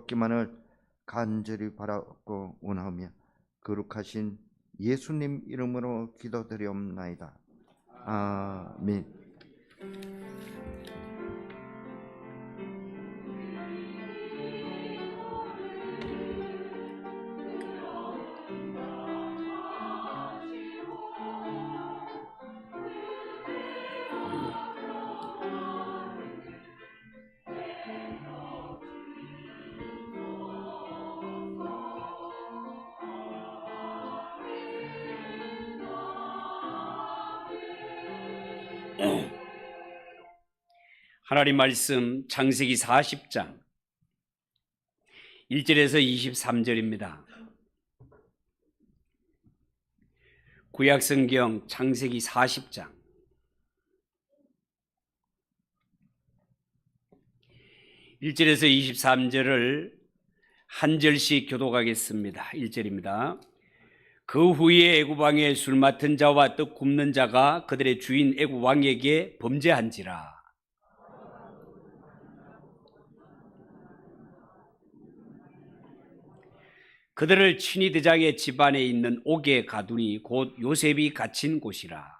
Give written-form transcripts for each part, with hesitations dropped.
얻기만을 간절히 바라고 원하며 거룩하신 예수님 이름으로 기도드리옵나이다. 아멘. 하나님 말씀 창세기 40장 1절에서 23절입니다. 구약성경 창세기 40장 1절에서 23절을 한 절씩 교독하겠습니다. 1절입니다. 그 후에 애굽 왕의 술 맡은 자와 떡 굽는 자가 그들의 주인 애굽 왕에게 범죄한지라. 그들을 친히 대장의 집안에 있는 옥에 가두니 곧 요셉이 갇힌 곳이라.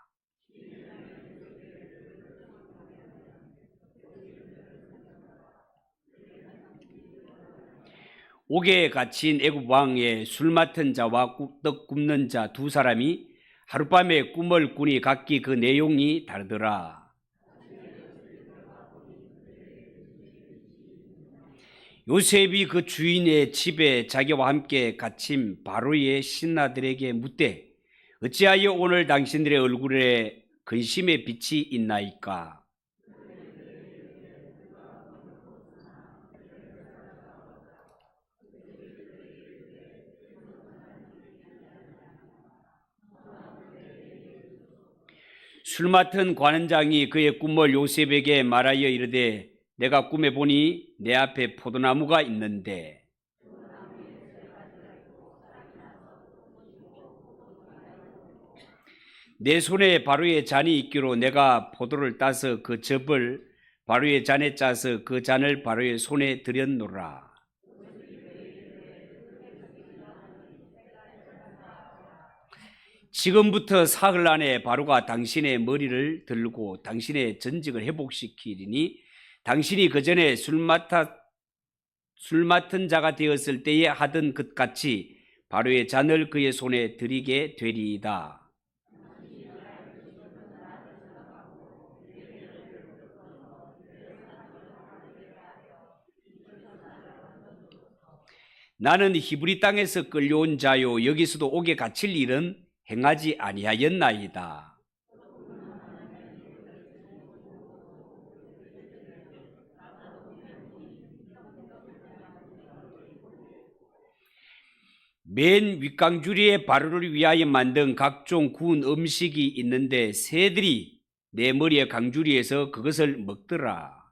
옥에 갇힌 애굽 왕의 술 맡은 자와 떡 굽는 자 두 사람이 하룻밤에 꿈을 꾸니 각기 그 내용이 다르더라. 요셉이 그 주인의 집에 자기와 함께 갇힌 바로의 신하들에게 묻되 어찌하여 오늘 당신들의 얼굴에 근심의 빛이 있나이까? 술 맡은 관원장이 그의 꿈을 요셉에게 말하여 이르되 내가 꿈에 보니 내 앞에 포도나무가 있는데 내 손에 바로의 잔이 있기로 내가 포도를 따서 그 즙을 바로의 잔에 짜서 그 잔을 바로의 손에 들였노라. 지금부터 사흘 안에 바로가 당신의 머리를 들고 당신의 전직을 회복시키리니 당신이 그 전에 술 맡은 자가 되었을 때에 하던 것 같이 바로의 잔을 그의 손에 들이게 되리이다. 나는 히브리 땅에서 끌려온 자요 여기서도 옥에 갇힐 일은 행하지 아니하였나이다. 맨 윗강주리에 바로를 위하여 만든 각종 구운 음식이 있는데 새들이 내 머리의 강주리에서 그것을 먹더라.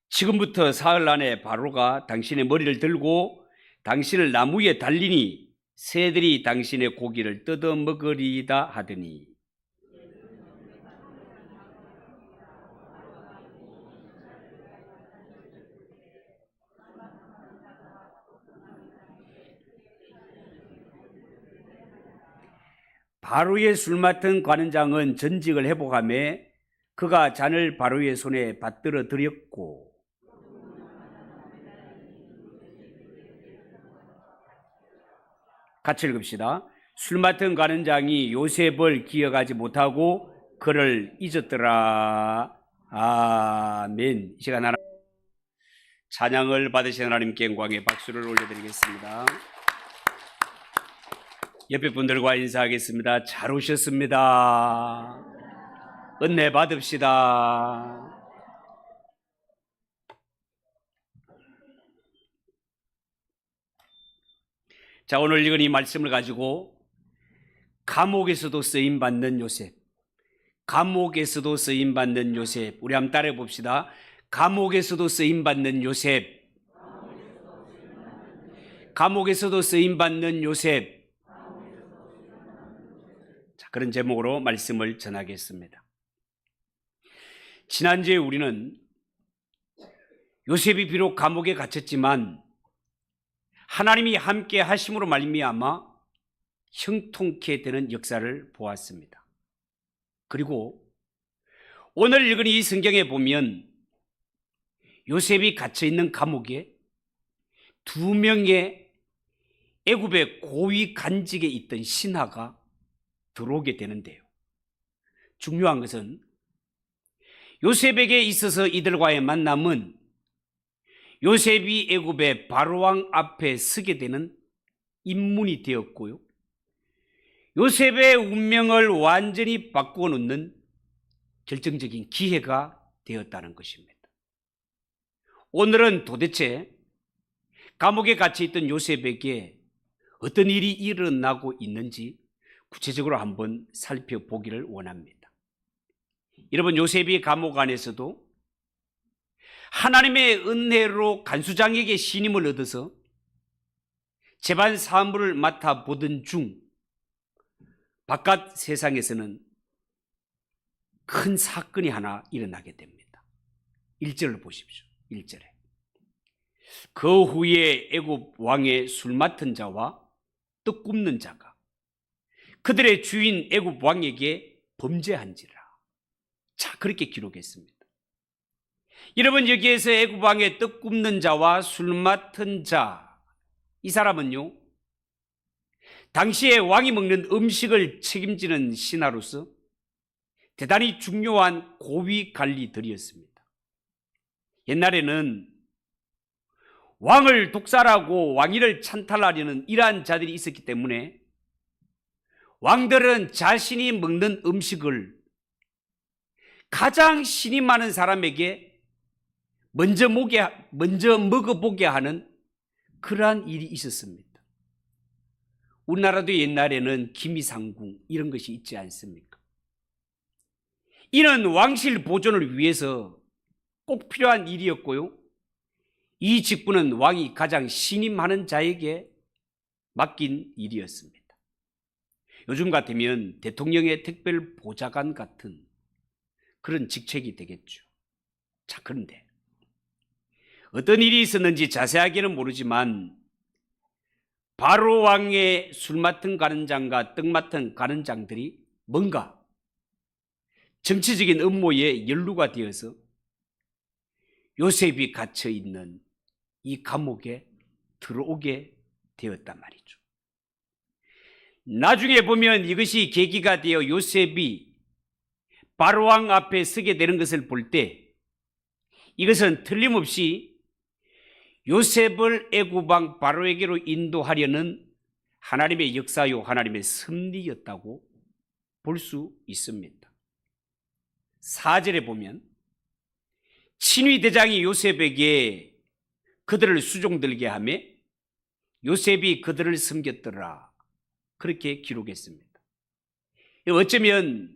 지금부터 사흘 안에 바로가 당신의 머리를 들고 당신을 나무에 달리니 새들이 당신의 고기를 뜯어 먹으리이다 하더니 바로의 술 맡은 관원장은 전직을 회복하며 그가 잔을 바로의 손에 받들어 드렸고 같이 읽읍시다. 술 맡은 관원장이 요셉을 기억하지 못하고 그를 잊었더라. 아멘. 이 시간 하나 찬양을 받으신 하나님께 영광의 박수를 올려드리겠습니다. 옆에 분들과 인사하겠습니다. 잘 오셨습니다. 은혜 받읍시다. 자, 오늘 읽은 이 말씀을 가지고 감옥에서도 쓰임받는 요셉, 감옥에서도 쓰임받는 요셉, 우리 한번 따라해 봅시다. 감옥에서도 쓰임받는 요셉, 감옥에서도 쓰임받는 요셉. 자, 그런 제목으로 말씀을 전하겠습니다. 지난주에 우리는 요셉이 비록 감옥에 갇혔지만 하나님이 함께 하심으로 말미암아 형통케 되는 역사를 보았습니다. 그리고 오늘 읽은 이 성경에 보면 요셉이 갇혀 있는 감옥에 두 명의 애굽의 고위 간직에 있던 신하가 들어오게 되는데요. 중요한 것은 요셉에게 있어서 이들과의 만남은 요셉이 애굽의 바로왕 앞에 서게 되는 인문이 되었고요. 요셉의 운명을 완전히 바꾸어 놓는 결정적인 기회가 되었다는 것입니다. 오늘은 도대체 감옥에 갇혀 있던 요셉에게 어떤 일이 일어나고 있는지 구체적으로 한번 살펴보기를 원합니다. 여러분, 요셉이 감옥 안에서도 하나님의 은혜로 간수장에게 신임을 얻어서 재반 사무를 맡아보던 중 바깥 세상에서는 큰 사건이 하나 일어나게 됩니다. 1절을 보십시오. 1절에 그 후에 애굽 왕의 술 맡은 자와 떡 굽는 자가 그들의 주인 애굽 왕에게 범죄한지라. 자, 그렇게 기록했습니다. 여러분, 여기에서 애굽 왕의 떡 굽는 자와 술 맡은 자, 이 사람은요, 당시에 왕이 먹는 음식을 책임지는 신하로서 대단히 중요한 고위 관리들이었습니다. 옛날에는 왕을 독살하고 왕위를 찬탈하려는 이러한 자들이 있었기 때문에 왕들은 자신이 먹는 음식을 가장 신임 많은 사람에게 먼저 먹어보게 하는 그러한 일이 있었습니다. 우리나라도 옛날에는 기미상궁 이런 것이 있지 않습니까? 이는 왕실 보존을 위해서 꼭 필요한 일이었고요. 이 직분은 왕이 가장 신임하는 자에게 맡긴 일이었습니다. 요즘 같으면 대통령의 특별 보좌관 같은 그런 직책이 되겠죠. 자, 그런데 어떤 일이 있었는지 자세하게는 모르지만 바로 왕의 술 맡은 가는장과 떡 맡은 가는장들이 뭔가 정치적인 음모에 연루가 되어서 요셉이 갇혀 있는 이 감옥에 들어오게 되었단 말이죠. 나중에 보면 이것이 계기가 되어 요셉이 바로왕 앞에 서게 되는 것을 볼 때 이것은 틀림없이 요셉을 애굽왕 바로에게로 인도하려는 하나님의 역사요, 하나님의 섭리였다고 볼 수 있습니다. 4절에 보면 친위대장이 요셉에게 그들을 수종들게 하며 요셉이 그들을 섬겼더라, 그렇게 기록했습니다. 어쩌면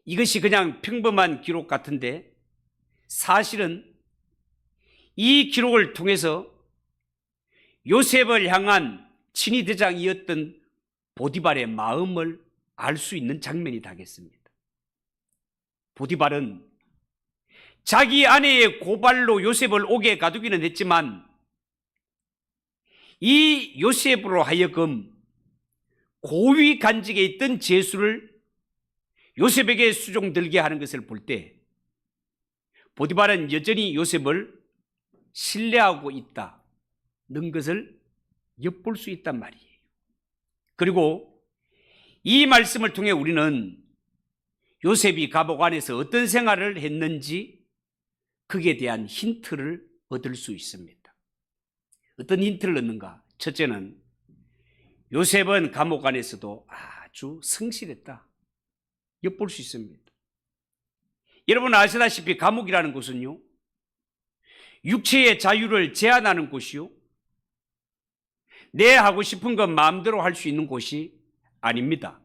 이것이 그냥 평범한 기록 같은데 사실은 이 기록을 통해서 요셉을 향한 친위대장이었던 보디발의 마음을 알 수 있는 장면이 되겠습니다. 보디발은 자기 아내의 고발로 요셉을 옥에 가두기는 했지만 이 요셉으로 하여금 고위 간직에 있던 제수를 요셉에게 수종들게 하는 것을 볼 때 보디발은 여전히 요셉을 신뢰하고 있다는 것을 엿볼 수 있단 말이에요. 그리고 이 말씀을 통해 우리는 요셉이 감옥 안에서 어떤 생활을 했는지 그에 대한 힌트를 얻을 수 있습니다. 어떤 힌트를 얻는가? 첫째는 요셉은 감옥 안에서도 아주 성실했다, 엿볼 수 있습니다. 여러분 아시다시피 감옥이라는 곳은요, 육체의 자유를 제한하는 곳이요, 내 하고 싶은 것 마음대로 할 수 있는 곳이 아닙니다.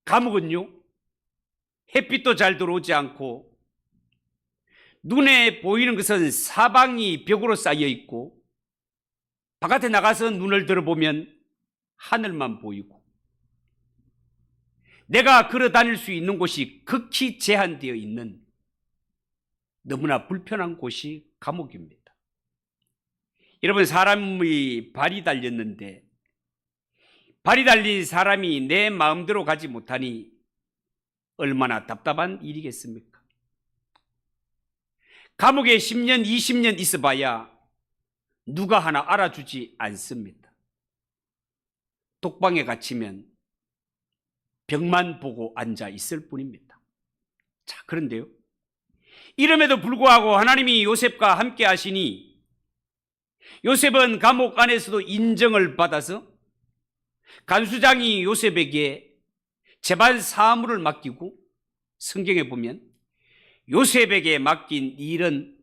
감옥은요, 햇빛도 잘 들어오지 않고 눈에 보이는 것은 사방이 벽으로 쌓여 있고 바깥에 나가서 눈을 들어보면 하늘만 보이고 내가 걸어 다닐 수 있는 곳이 극히 제한되어 있는 너무나 불편한 곳이 감옥입니다. 여러분, 사람의 발이 달렸는데 발이 달린 사람이 내 마음대로 가지 못하니 얼마나 답답한 일이겠습니까? 감옥에 10년, 20년 있어봐야 누가 하나 알아주지 않습니다. 독방에 갇히면 벽만 보고 앉아 있을 뿐입니다. 자, 그런데요, 이름에도 불구하고 하나님이 요셉과 함께 하시니 요셉은 감옥 안에서도 인정을 받아서 간수장이 요셉에게 재반 사무를 맡기고, 성경에 보면 요셉에게 맡긴 일은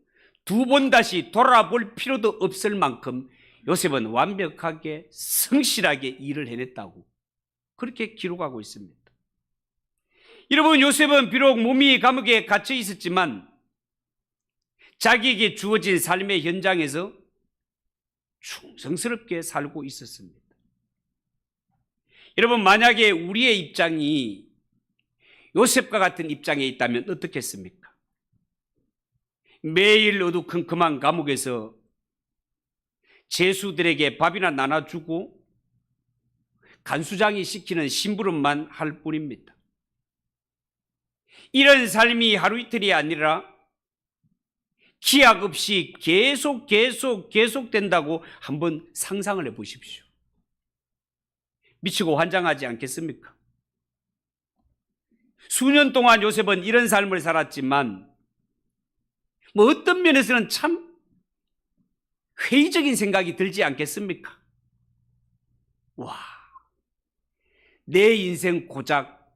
두 번 다시 돌아볼 필요도 없을 만큼 요셉은 완벽하게 성실하게 일을 해냈다고 그렇게 기록하고 있습니다. 여러분, 요셉은 비록 몸이 감옥에 갇혀 있었지만 자기에게 주어진 삶의 현장에서 충성스럽게 살고 있었습니다. 여러분, 만약에 우리의 입장이 요셉과 같은 입장에 있다면 어떻겠습니까? 매일 어두컴컴한 감옥에서 죄수들에게 밥이나 나눠주고 간수장이 시키는 심부름만 할 뿐입니다. 이런 삶이 하루 이틀이 아니라 기약 없이 계속 된다고 한번 상상을 해 보십시오. 미치고 환장하지 않겠습니까? 수년 동안 요셉은 이런 삶을 살았지만 어떤 면에서는 참 회의적인 생각이 들지 않겠습니까? 와, 내 인생 고작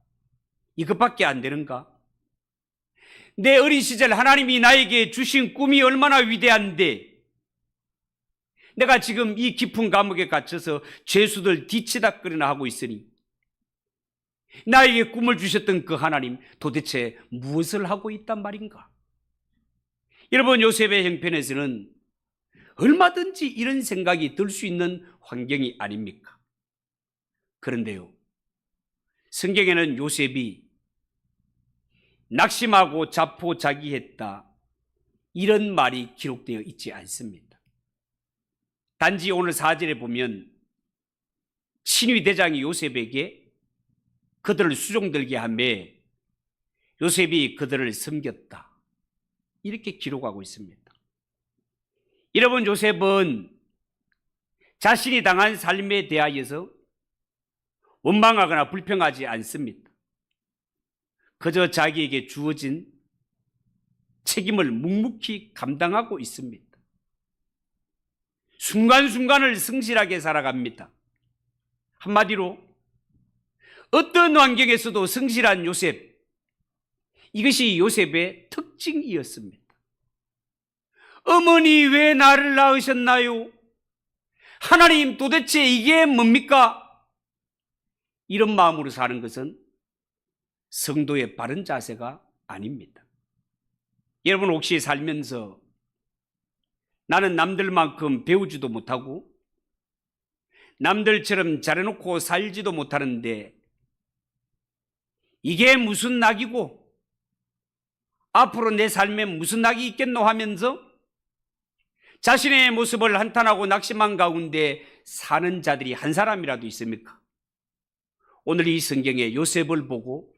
이것밖에 안 되는가? 내 어린 시절 하나님이 나에게 주신 꿈이 얼마나 위대한데 내가 지금 이 깊은 감옥에 갇혀서 죄수들 뒤치다거리나 하고 있으니 나에게 꿈을 주셨던 그 하나님 도대체 무엇을 하고 있단 말인가? 여러분, 요셉의 형편에서는 얼마든지 이런 생각이 들 수 있는 환경이 아닙니까? 그런데요, 성경에는 요셉이 낙심하고 자포자기했다 이런 말이 기록되어 있지 않습니다. 단지 오늘 4절에 보면 친위 대장이 요셉에게 그들을 수종들게 하며 요셉이 그들을 섬겼다 이렇게 기록하고 있습니다. 여러분, 요셉은 자신이 당한 삶에 대하여서 원망하거나 불평하지 않습니다. 그저 자기에게 주어진 책임을 묵묵히 감당하고 있습니다. 순간순간을 성실하게 살아갑니다. 한마디로 어떤 환경에서도 성실한 요셉, 이것이 요셉의 특징이었습니다. 어머니, 왜 나를 낳으셨나요? 하나님, 도대체 이게 뭡니까? 이런 마음으로 사는 것은 성도의 바른 자세가 아닙니다. 여러분, 혹시 살면서 나는 남들만큼 배우지도 못하고 남들처럼 잘해놓고 살지도 못하는데 이게 무슨 낙이고 앞으로 내 삶에 무슨 낙이 있겠노 하면서 자신의 모습을 한탄하고 낙심한 가운데 사는 자들이 한 사람이라도 있습니까? 오늘 이 성경에 요셉을 보고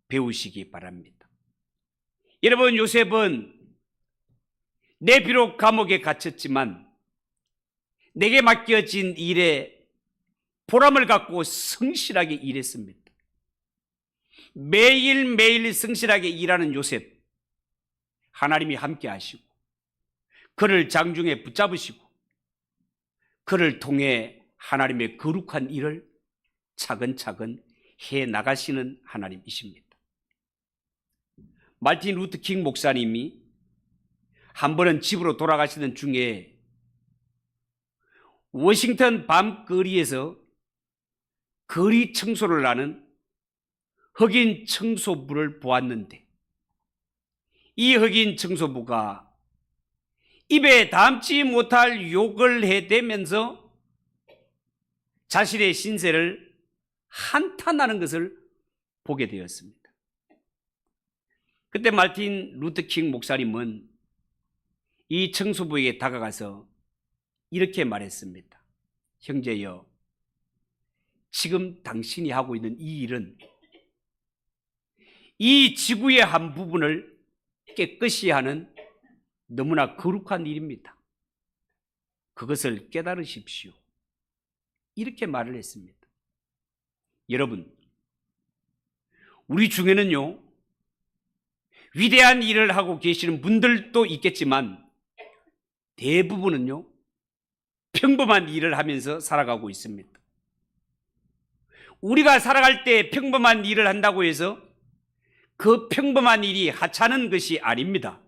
배우시기 바랍니다. 여러분, 요셉은 내 비록 감옥에 갇혔지만 내게 맡겨진 일에 보람을 갖고 성실하게 일했습니다. 매일매일 성실하게 일하는 요셉, 하나님이 함께 하시고 그를 장중에 붙잡으시고 그를 통해 하나님의 거룩한 일을 차근차근 해 나가시는 하나님이십니다. 말틴 루터 킹 목사님이 한 번은 집으로 돌아가시던 중에 워싱턴 밤거리에서 거리 청소를 하는 흑인 청소부를 보았는데 이 흑인 청소부가 입에 담지 못할 욕을 해대면서 자신의 신세를 한탄하는 것을 보게 되었습니다. 그때 말틴 루터 킹 목사님은 이 청소부에게 다가가서 이렇게 말했습니다. 형제여, 지금 당신이 하고 있는 이 일은 이 지구의 한 부분을 깨끗이 하는 너무나 거룩한 일입니다. 그것을 깨달으십시오. 이렇게 말을 했습니다. 여러분, 우리 중에는요, 위대한 일을 하고 계시는 분들도 있겠지만 대부분은요, 평범한 일을 하면서 살아가고 있습니다. 우리가 살아갈 때 평범한 일을 한다고 해서 그 평범한 일이 하찮은 것이 아닙니다.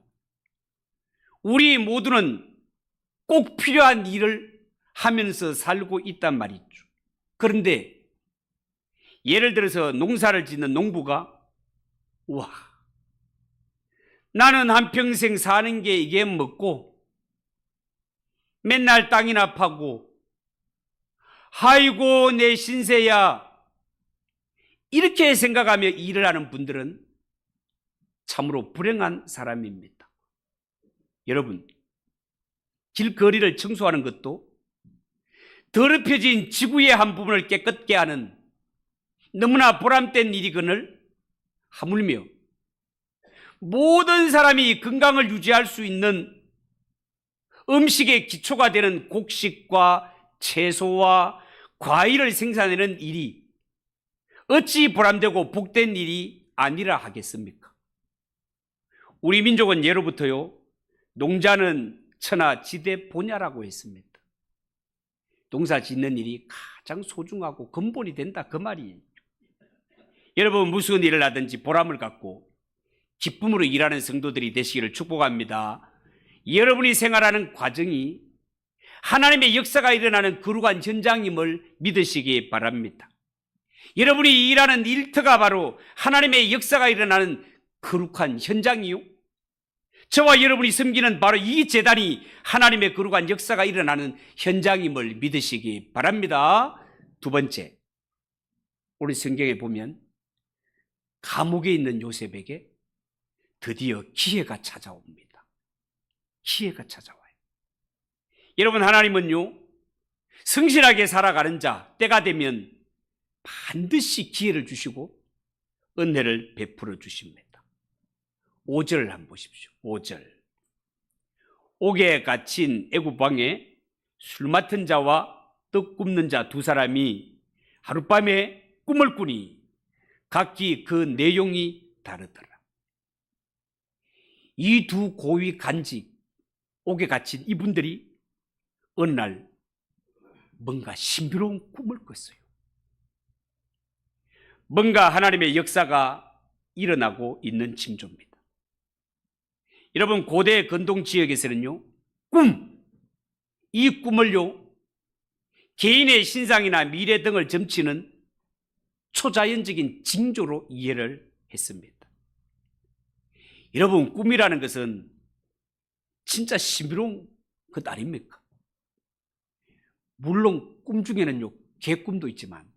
우리 모두는 꼭 필요한 일을 하면서 살고 있단 말이죠. 그런데 예를 들어서 농사를 짓는 농부가 와, 나는 한평생 사는 게 이게 먹고 맨날 땅이나 파고 아이고 내 신세야 이렇게 생각하며 일을 하는 분들은 참으로 불행한 사람입니다. 여러분, 길거리를 청소하는 것도 더럽혀진 지구의 한 부분을 깨끗게 하는 너무나 보람된 일이거늘 하물며 모든 사람이 건강을 유지할 수 있는 음식의 기초가 되는 곡식과 채소와 과일을 생산하는 일이 어찌 보람되고 복된 일이 아니라 하겠습니까? 우리 민족은 예로부터요, 농자는 천하 지대 보냐라고 했습니다. 농사 짓는 일이 가장 소중하고 근본이 된다, 그 말이에요. 여러분, 무슨 일을 하든지 보람을 갖고 기쁨으로 일하는 성도들이 되시기를 축복합니다. 여러분이 생활하는 과정이 하나님의 역사가 일어나는 거룩한 현장임을 믿으시기 바랍니다. 여러분이 일하는 일터가 바로 하나님의 역사가 일어나는 거룩한 현장이요, 저와 여러분이 섬기는 바로 이 제단이 하나님의 거룩한 역사가 일어나는 현장임을 믿으시기 바랍니다. 두 번째, 우리 성경에 보면 감옥에 있는 요셉에게 드디어 기회가 찾아옵니다. 기회가 찾아와요. 여러분, 하나님은요, 성실하게 살아가는 자 때가 되면 반드시 기회를 주시고 은혜를 베풀어 주십니다. 5절을 한번 보십시오. 5절. 옥에 갇힌 애굽왕에 술 맡은 자와 떡 굽는 자 두 사람이 하룻밤에 꿈을 꾸니 각기 그 내용이 다르더라. 이 두 고위 간직, 옥에 갇힌 이분들이 어느 날 뭔가 신비로운 꿈을 꿨어요. 뭔가 하나님의 역사가 일어나고 있는 징조입니다. 여러분, 고대 근동 지역에서는요, 이 꿈을요, 개인의 신상이나 미래 등을 점치는 초자연적인 징조로 이해를 했습니다. 여러분, 꿈이라는 것은 진짜 신비로운 것 아닙니까? 물론 꿈 중에는요, 개꿈도 있지만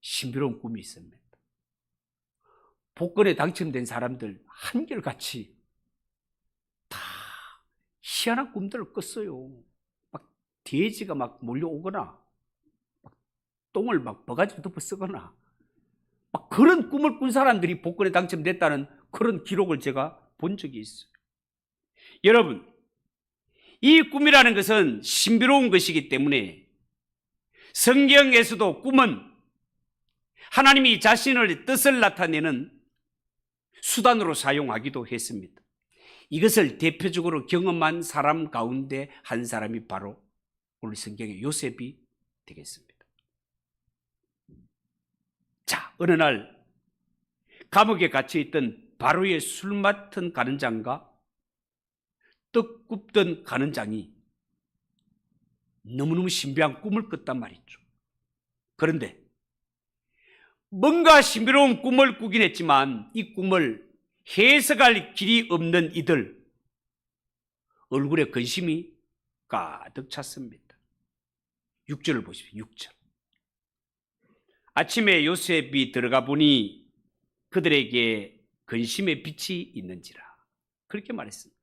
신비로운 꿈이 있습니다. 복권에 당첨된 사람들 한결같이 다 희한한 꿈들을 꿨어요. 막 돼지가 막 몰려오거나 막 똥을 막 버가지로 덮어 쓰거나 막 그런 꿈을 꾼 사람들이 복권에 당첨됐다는 그런 기록을 제가 본 적이 있어요. 여러분, 이 꿈이라는 것은 신비로운 것이기 때문에 성경에서도 꿈은 하나님이 자신의 뜻을 나타내는 수단으로 사용하기도 했습니다. 이것을 대표적으로 경험한 사람 가운데 한 사람이 바로 오늘 성경의 요셉이 되겠습니다. 자, 어느 날 감옥에 갇혀있던 바로의 술 맡은 가는장과 떡 굽던 가는장이 너무너무 신비한 꿈을 꿨단 말이죠. 그런데 뭔가 신비로운 꿈을 꾸긴 했지만 이 꿈을 해석할 길이 없는 이들 얼굴에 근심이 가득 찼습니다. 6절을 보십시오. 6절. 아침에 요셉이 들어가 보니 그들에게 근심의 빛이 있는지라, 그렇게 말했습니다.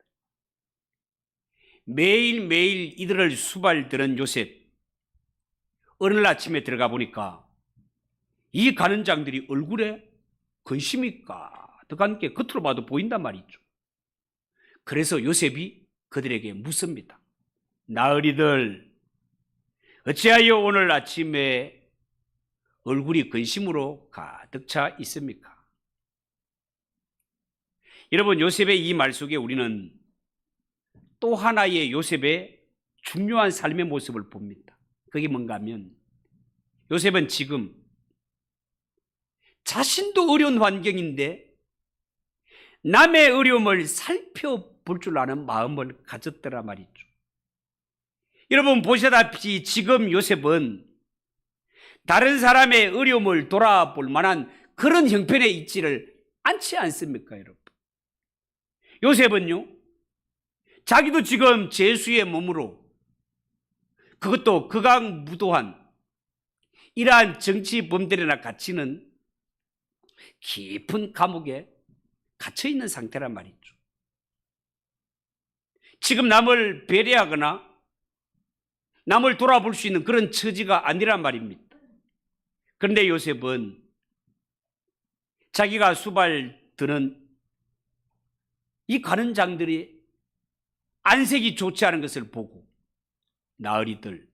매일매일 이들을 수발드는 요셉. 어느 날 아침에 들어가 보니까 이 간원장들이 얼굴에 근심이 가득한 게 겉으로 봐도 보인단 말이죠. 그래서 요셉이 그들에게 묻습니다. 나으리들, 어찌하여 오늘 아침에 얼굴이 근심으로 가득 차 있습니까? 여러분, 요셉의 이 말 속에 우리는 또 하나의 요셉의 중요한 삶의 모습을 봅니다. 그게 뭔가 하면 요셉은 지금 자신도 어려운 환경인데 남의 어려움을 살펴볼 줄 아는 마음을 가졌더라 말이죠. 여러분 보시다시피 지금 요셉은 다른 사람의 어려움을 돌아볼 만한 그런 형편에 있지를 않지 않습니까, 여러분? 요셉은요, 자기도 지금 죄수의 몸으로, 그것도 극악무도한 이러한 정치범들이나 갇히는 깊은 감옥에 갇혀 있는 상태란 말이죠. 지금 남을 배려하거나 남을 돌아볼 수 있는 그런 처지가 아니란 말입니다. 그런데 요셉은 자기가 수발드는 이 간원장들이 안색이 좋지 않은 것을 보고 나으리들,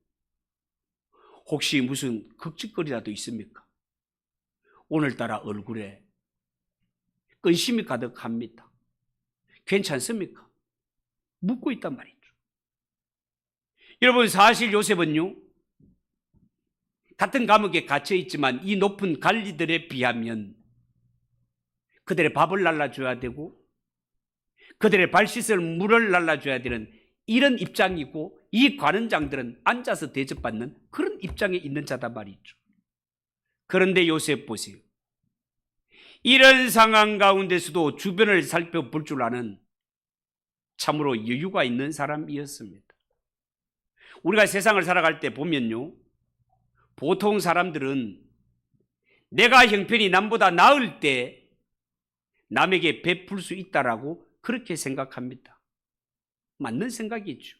혹시 무슨 걱정거리라도 있습니까? 오늘따라 얼굴에 근심이 가득합니다. 괜찮습니까? 묻고 있단 말이죠. 여러분, 사실 요셉은요, 같은 감옥에 갇혀 있지만 이 높은 관리들에 비하면 그들의 밥을 날라줘야 되고 그들의 발 씻을 물을 날라줘야 되는 이런 입장이고, 이 관원장들은 앉아서 대접받는 그런 입장에 있는 자다 말이죠. 그런데 요셉 보세요. 이런 상황 가운데서도 주변을 살펴볼 줄 아는 참으로 여유가 있는 사람이었습니다. 우리가 세상을 살아갈 때 보면요, 보통 사람들은 내가 형편이 남보다 나을 때 남에게 베풀 수 있다라고 그렇게 생각합니다. 맞는 생각이죠.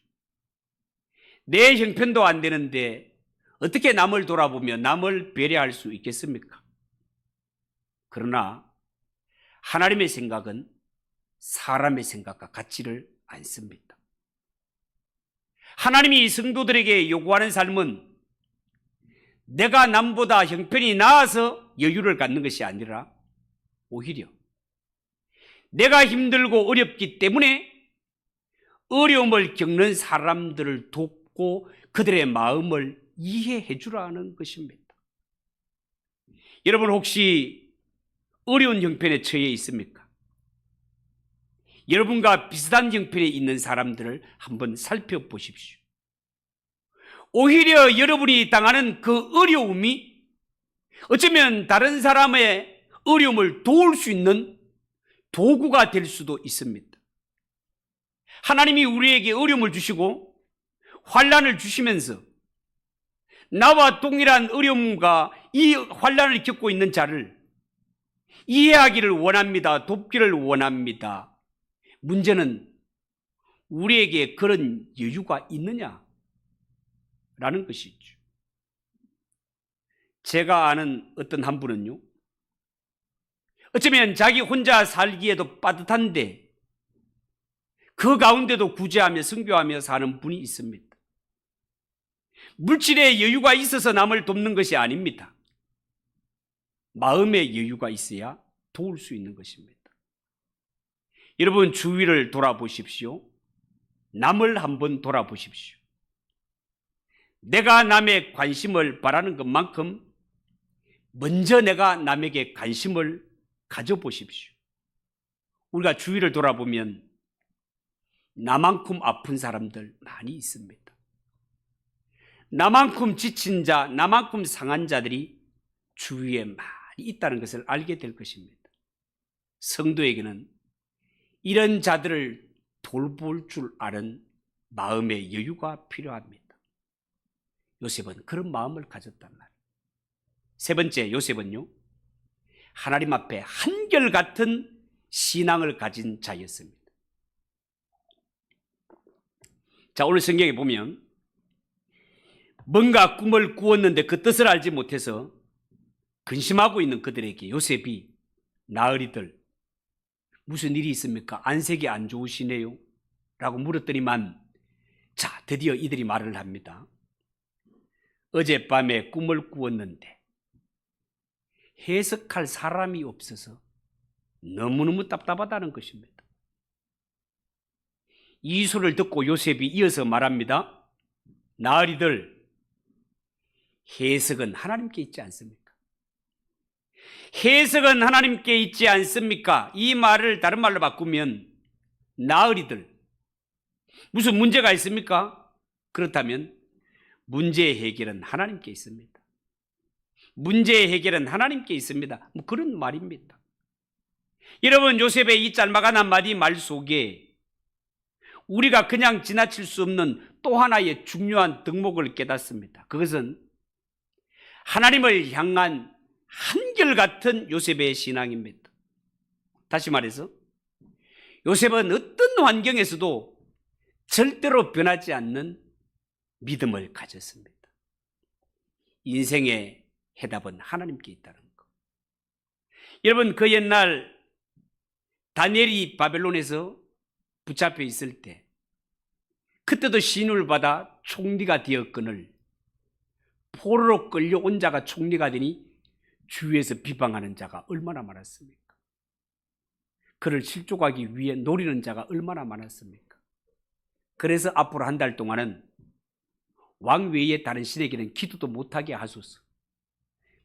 내 형편도 안 되는데 어떻게 남을 돌아보며 남을 배려할 수 있겠습니까? 그러나 하나님의 생각은 사람의 생각과 같지를 않습니다. 하나님이 성도들에게 요구하는 삶은 내가 남보다 형편이 나아서 여유를 갖는 것이 아니라 오히려 내가 힘들고 어렵기 때문에 어려움을 겪는 사람들을 돕고 그들의 마음을 이해해 주라는 것입니다. 여러분 혹시 어려운 형편에 처해 있습니까? 여러분과 비슷한 형편에 있는 사람들을 한번 살펴보십시오. 오히려 여러분이 당하는 그 어려움이 어쩌면 다른 사람의 어려움을 도울 수 있는 도구가 될 수도 있습니다. 하나님이 우리에게 어려움을 주시고 환난을 주시면서 나와 동일한 어려움과 이 환난을 겪고 있는 자를 이해하기를 원합니다. 돕기를 원합니다. 문제는 우리에게 그런 여유가 있느냐라는 것이죠. 제가 아는 어떤 한 분은요, 어쩌면 자기 혼자 살기에도 빠듯한데 그 가운데도 구제하며 선교하며 사는 분이 있습니다. 물질의 여유가 있어서 남을 돕는 것이 아닙니다. 마음의 여유가 있어야 도울 수 있는 것입니다. 여러분 주위를 돌아보십시오. 남을 한번 돌아보십시오. 내가 남의 관심을 바라는 것만큼 먼저 내가 남에게 관심을 가져보십시오. 우리가 주위를 돌아보면 나만큼 아픈 사람들 많이 있습니다. 나만큼 지친 자, 나만큼 상한 자들이 주위에 많이 있다는 것을 알게 될 것입니다. 성도에게는 이런 자들을 돌볼 줄 아는 마음의 여유가 필요합니다. 요셉은 그런 마음을 가졌단 말이에요. 세 번째, 요셉은요, 하나님 앞에 한결같은 신앙을 가진 자였습니다. 자, 오늘 성경에 보면 뭔가 꿈을 꾸었는데 그 뜻을 알지 못해서 근심하고 있는 그들에게 요셉이 나으리들 무슨 일이 있습니까? 안색이 안 좋으시네요? 라고 물었더니만 자, 드디어 이들이 말을 합니다. 어젯밤에 꿈을 꾸었는데 해석할 사람이 없어서 너무너무 답답하다는 것입니다. 이 소리를 듣고 요셉이 이어서 말합니다. 나으리들, 해석은 하나님께 있지 않습니까? 해석은 하나님께 있지 않습니까? 이 말을 다른 말로 바꾸면 나으리들, 무슨 문제가 있습니까? 그렇다면 문제의 해결은 하나님께 있습니다. 문제의 해결은 하나님께 있습니다. 뭐 그런 말입니다. 여러분, 요셉의 이 짤막한 한마디 말 속에 우리가 그냥 지나칠 수 없는 또 하나의 중요한 덕목을 깨닫습니다. 그것은 하나님을 향한 한결같은 요셉의 신앙입니다. 다시 말해서 요셉은 어떤 환경에서도 절대로 변하지 않는 믿음을 가졌습니다. 인생의 해답은 하나님께 있다는 것. 여러분, 그 옛날 다니엘이 바벨론에서 붙잡혀 있을 때 그때도 신을 받아 총리가 되었거늘 포로로 끌려온 자가 총리가 되니 주위에서 비방하는 자가 얼마나 많았습니까? 그를 실족하기 위해 노리는 자가 얼마나 많았습니까? 그래서 앞으로 한 달 동안은 왕 외에 다른 신에게는 기도도 못하게 하소서.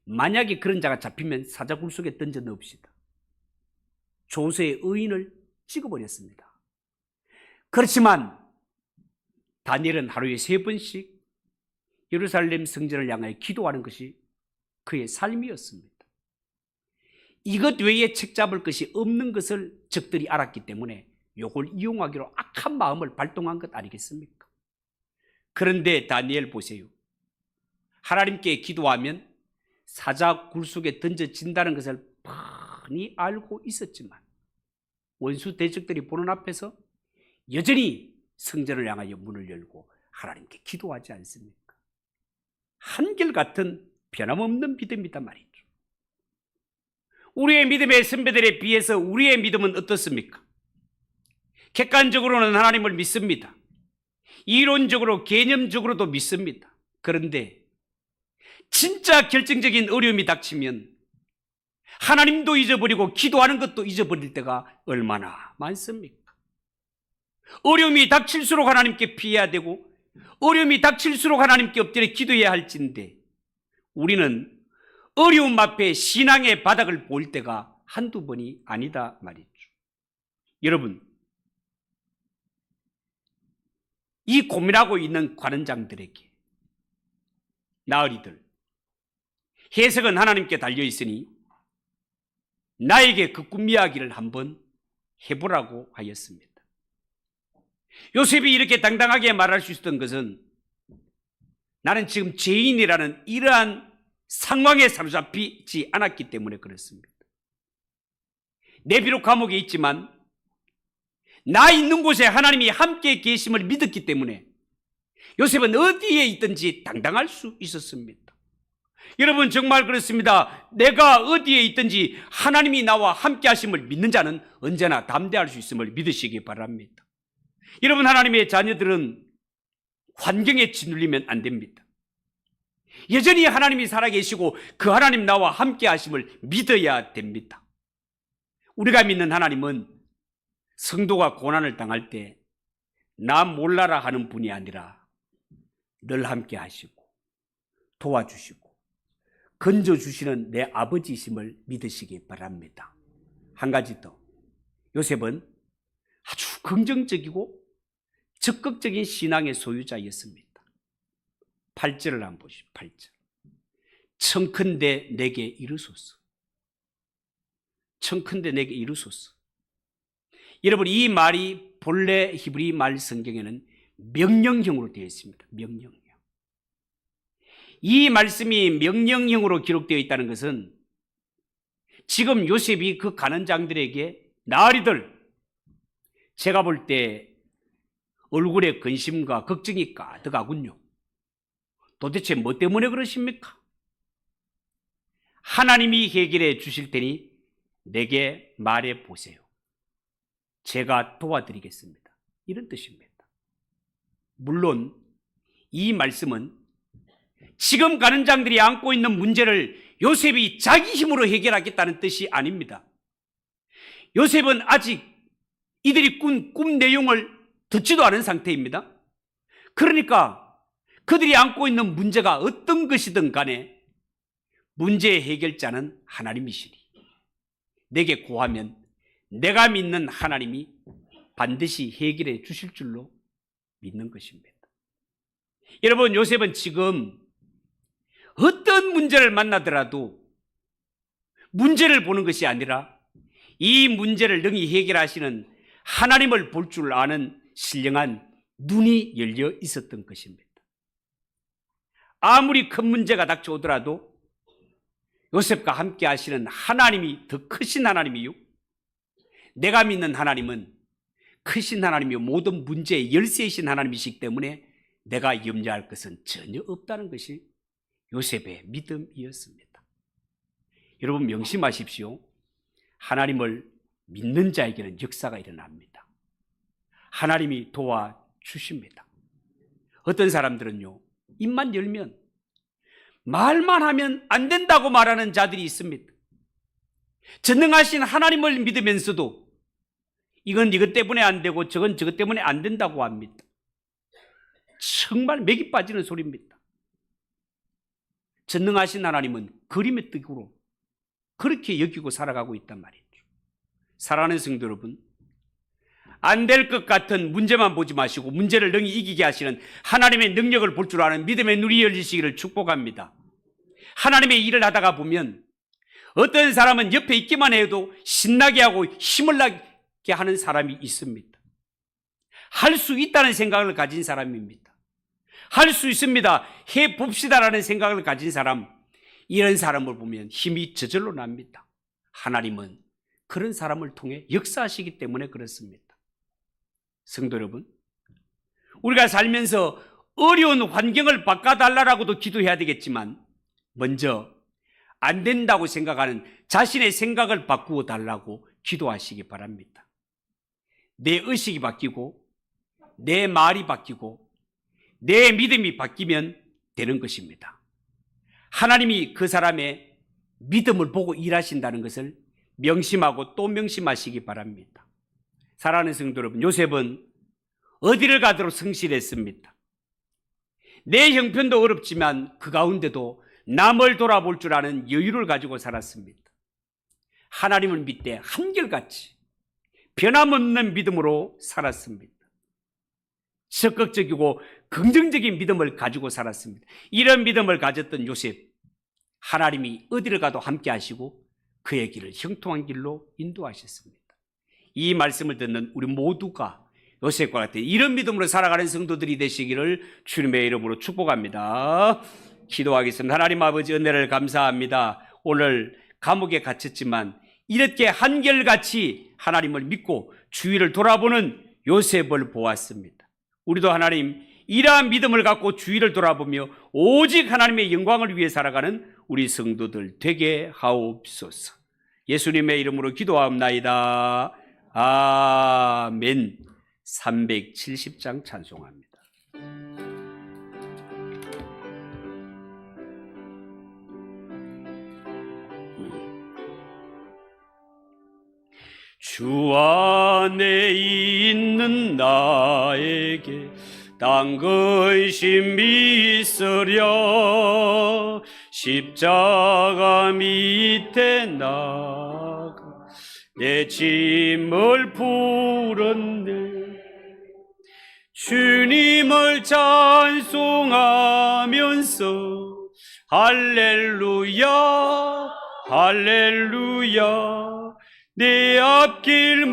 만약에 그런 자가 잡히면 사자굴 속에 던져 넣읍시다. 조세의 의인을 찍어버렸습니다. 그렇지만 다니엘은 하루에 3번씩 예루살렘 성전을 향하여 기도하는 것이 그의 삶이었습니다. 이것 외에 책잡을 것이 없는 것을 적들이 알았기 때문에 이걸 이용하기로 악한 마음을 발동한 것 아니겠습니까? 그런데 다니엘 보세요. 하나님께 기도하면 사자 굴 속에 던져진다는 것을 뻔히 알고 있었지만 원수 대적들이 보는 앞에서 여전히 성전을 향하여 문을 열고 하나님께 기도하지 않습니까? 한결같은 변함없는 믿음이단 말이죠. 우리의 믿음의 선배들에 비해서 우리의 믿음은 어떻습니까? 객관적으로는 하나님을 믿습니다. 이론적으로, 개념적으로도 믿습니다. 그런데 진짜 결정적인 어려움이 닥치면 하나님도 잊어버리고 기도하는 것도 잊어버릴 때가 얼마나 많습니까? 어려움이 닥칠수록 하나님께 피해야 되고 어려움이 닥칠수록 하나님께 엎드려 기도해야 할진데 우리는 어려움 앞에 신앙의 바닥을 볼 때가 한두 번이 아니다 말이죠. 여러분, 이 고민하고 있는 관원장들에게 나으리들, 해석은 하나님께 달려있으니 나에게 그 꿈 이야기를 한번 해보라고 하였습니다. 요셉이 이렇게 당당하게 말할 수 있었던 것은 나는 지금 죄인이라는 이러한 상황에 사로잡히지 않았기 때문에 그렇습니다. 내 비록 감옥에 있지만 나 있는 곳에 하나님이 함께 계심을 믿었기 때문에 요셉은 어디에 있든지 당당할 수 있었습니다. 여러분, 정말 그렇습니다. 내가 어디에 있든지 하나님이 나와 함께 하심을 믿는 자는 언제나 담대할 수 있음을 믿으시기 바랍니다. 여러분, 하나님의 자녀들은 환경에 짓눌리면 안 됩니다. 여전히 하나님이 살아계시고 그 하나님 나와 함께 하심을 믿어야 됩니다. 우리가 믿는 하나님은 성도가 고난을 당할 때 나 몰라라 하는 분이 아니라 늘 함께 하시고 도와주시고 건져주시는 내 아버지이심을 믿으시기 바랍니다. 한 가지 더, 요셉은 아주 긍정적이고 적극적인 신앙의 소유자였습니다. 8절을 한번 보시죠. 8절. 청컨대 내게 이르소서. 청컨대 내게 이르소서. 여러분, 이 말이 본래 히브리 말 성경에는 명령형으로 되어 있습니다. 명령형. 이 말씀이 명령형으로 기록되어 있다는 것은 지금 요셉이 그 간원장들에게 나으리들, 제가 볼 때 얼굴에 근심과 걱정이 가득하군요. 도대체 뭐 때문에 그러십니까? 하나님이 해결해 주실 테니 내게 말해 보세요. 제가 도와드리겠습니다. 이런 뜻입니다. 물론 이 말씀은 지금 가는 장들이 안고 있는 문제를 요셉이 자기 힘으로 해결하겠다는 뜻이 아닙니다. 요셉은 아직 이들이 꾼 꿈 내용을 듣지도 않은 상태입니다. 그러니까 그들이 안고 있는 문제가 어떤 것이든 간에 문제의 해결자는 하나님이시니 내게 구하면 내가 믿는 하나님이 반드시 해결해 주실 줄로 믿는 것입니다. 여러분, 요셉은 지금 어떤 문제를 만나더라도 문제를 보는 것이 아니라 이 문제를 능히 해결하시는 하나님을 볼 줄 아는 신령한 눈이 열려 있었던 것입니다. 아무리 큰 문제가 닥쳐오더라도 요셉과 함께 하시는 하나님이 더 크신 하나님이요, 내가 믿는 하나님은 크신 하나님이요 모든 문제의 열쇠이신 하나님이시기 때문에 내가 염려할 것은 전혀 없다는 것이 요셉의 믿음이었습니다. 여러분, 명심하십시오. 하나님을 믿는 자에게는 역사가 일어납니다. 하나님이 도와주십니다. 어떤 사람들은요, 입만 열면 말만 하면 안 된다고 말하는 자들이 있습니다. 전능하신 하나님을 믿으면서도 이건 이것 때문에 안 되고 저건 저것 때문에 안 된다고 합니다. 정말 맥이 빠지는 소리입니다. 전능하신 하나님은 그림의 뜻으로 그렇게 여기고 살아가고 있단 말이죠. 사랑하는 성도 여러분, 안 될 것 같은 문제만 보지 마시고 문제를 능히 이기게 하시는 하나님의 능력을 볼 줄 아는 믿음의 눈이 열리시기를 축복합니다. 하나님의 일을 하다가 보면 어떤 사람은 옆에 있기만 해도 신나게 하고 힘을 나게 하는 사람이 있습니다. 할 수 있다는 생각을 가진 사람입니다. 할 수 있습니다, 해봅시다라는 생각을 가진 사람, 이런 사람을 보면 힘이 저절로 납니다. 하나님은 그런 사람을 통해 역사하시기 때문에 그렇습니다. 성도 여러분, 우리가 살면서 어려운 환경을 바꿔달라고도 기도해야 되겠지만 먼저 안 된다고 생각하는 자신의 생각을 바꾸어 달라고 기도하시기 바랍니다. 내 의식이 바뀌고 내 말이 바뀌고 내 믿음이 바뀌면 되는 것입니다. 하나님이 그 사람의 믿음을 보고 일하신다는 것을 명심하고 또 명심하시기 바랍니다. 사랑하는 성도 여러분, 요셉은 어디를 가도록 성실했습니다. 내 형편도 어렵지만 그 가운데도 남을 돌아볼 줄 아는 여유를 가지고 살았습니다. 하나님을 믿되 한결같이 변함없는 믿음으로 살았습니다. 적극적이고 긍정적인 믿음을 가지고 살았습니다. 이런 믿음을 가졌던 요셉, 하나님이 어디를 가도 함께 하시고 그의 길을 형통한 길로 인도하셨습니다. 이 말씀을 듣는 우리 모두가 요셉과 같은 이런 믿음으로 살아가는 성도들이 되시기를 주님의 이름으로 축복합니다. 기도하겠습니다. 하나님 아버지, 은혜를 감사합니다. 오늘 감옥에 갇혔지만 이렇게 한결같이 하나님을 믿고 주위를 돌아보는 요셉을 보았습니다. 우리도 하나님, 이러한 믿음을 갖고 주위를 돌아보며 오직 하나님의 영광을 위해 살아가는 우리 성도들 되게 하옵소서. 예수님의 이름으로 기도하옵나이다. 아멘. 370장 찬송합니다. 주 안에 있는 나에게 딴 근심이 있으랴. 십자가 밑에 나가 내 짐을 풀었네. 주님을 찬송하면서 할렐루야 할렐루야. 내 앞길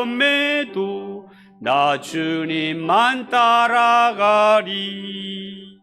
멀음에도 나 주님만 따라가리.